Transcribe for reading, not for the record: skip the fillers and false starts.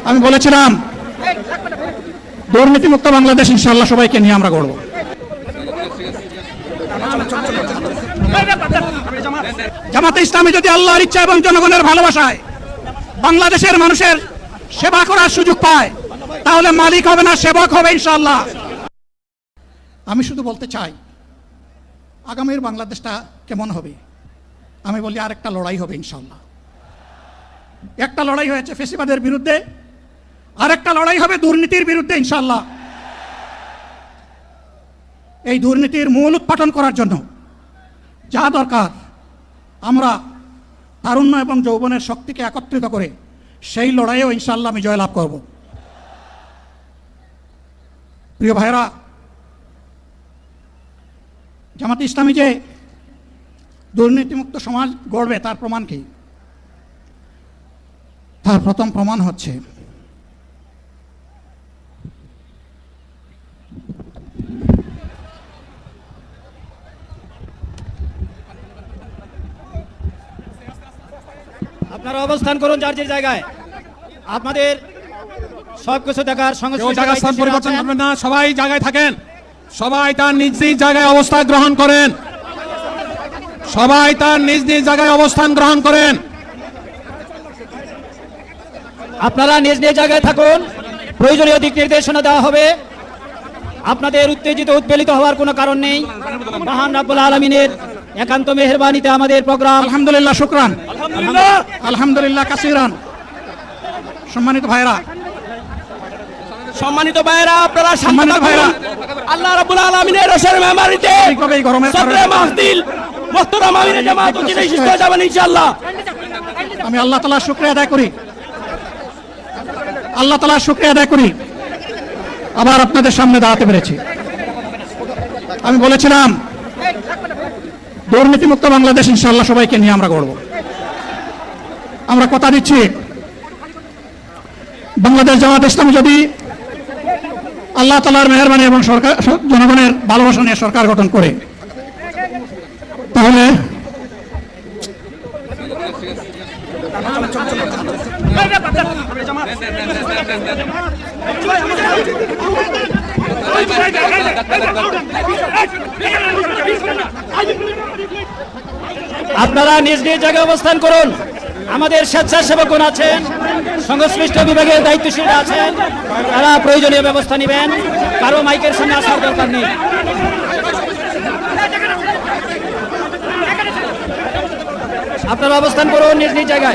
আমি বলেছিলাম দুর্নীতিমুক্ত বাংলাদেশ ইনশাআল্লাহ সবাইকে নিয়ে আমরা গড়ব। জামাতে ইসলামী যদি আল্লাহর ইচ্ছা এবং জনগণের ভালোবাসায় বাংলাদেশের মানুষের সেবা করার সুযোগ পায়, তাহলে মালিক হবে না, সেবক হবে ইনশাআল্লাহ। আমি শুধু বলতে চাই, আগামীর বাংলাদেশটা কেমন হবে? আমি বলি আরেকটা লড়াই হবে ইনশাআল্লাহ। একটা লড়াই হয়েছে ফ্যাসিবাদের বিরুদ্ধে, আরেকটা লড়াই হবে দুর্নীতির বিরুদ্ধে ইনশাআল্লাহ। এই দুর্নীতির মূল উৎপাটন করার জন্য যা দরকার, আমরা তারুণ্য এবং যৌবনের শক্তিকে একত্রিত করে সেই লড়াইয়েও ইনশাআল্লাহ আমি জয়লাভ করব। প্রিয় ভাইরা, জামাতে ইসলামী যে দুর্নীতিমুক্ত সমাজ গড়বে তার প্রমাণ কি? তার প্রথম প্রমাণ হচ্ছে আপনারা অবস্থান করুন যার যে জায়গায়। আপনাদের সবকিছু দেখার সঙ্গে স্থান পরিবর্তন করবেন না, সবাই জায়গায় থাকেন। সবাই তার নিজ নিজ জায়গায় অবস্থান গ্রহণ করেন। সবাই তার নিজ নিজ জায়গায় অবস্থান গ্রহণ করেন। আপনারা নিজ নিজ জায়গায় থাকুন, প্রয়োজনীয় দিক নির্দেশনা দেওয়া হবে। আপনাদের উত্তেজিত উদ্বেলিত হওয়ার কোনো কারণ নেই। মহান রাব্বুল আলামিনের একান্ত মেহেরবানিতে আমাদের প্রোগ্রাম। আলহামদুলিল্লাহ, শুকরান, আলহামদুলিল্লাহ কাসিরান। সম্মানিত ভাইরা, আপনারা সম্মানিত ভাইরা, আল্লাহ রাব্বুল আলামিনের রসের মেহমানিতে এই গরমের কারণে মাহফিল মুহতারাম আমিরে জামাত উদ্দিন শিষ্ট যাবেন ইনশাআল্লাহ। আমি আল্লাহ তাআলার শুকরিয়া আদায় করি, আল্লাহ তাআলার শুকরিয়া আদায় করি আবার আপনাদের সামনে দাঁড়াতে পেরেছি। আমি বলেছিলাম দুর্নীতিমুক্ত বাংলাদেশ ইনশাআল্লাহ সবাইকে নিয়ে আমরা গড়ব। আমরা কথা দিচ্ছি, বাংলাদেশ জামাত ইসলামী যদি আল্লাহ তাআলার মেহেরবানি এবং সরকার জনগণের ভালোবাসা নিয়ে সরকার গঠন করে, তাহলে আপনারা নিজ নিজ জায়গায় অবস্থান করুন। আমাদের স্বেচ্ছাসেবকগণ আছেন, সংশ্লিষ্ট বিভাগের দায়িত্বশীলরা আছেন, তারা প্রয়োজনীয় ব্যবস্থা নেবেন। কারো মাইকের সামনে আসার দরকার নেই। আপনারা অবস্থান করুন নিজ নিজ জায়গায়।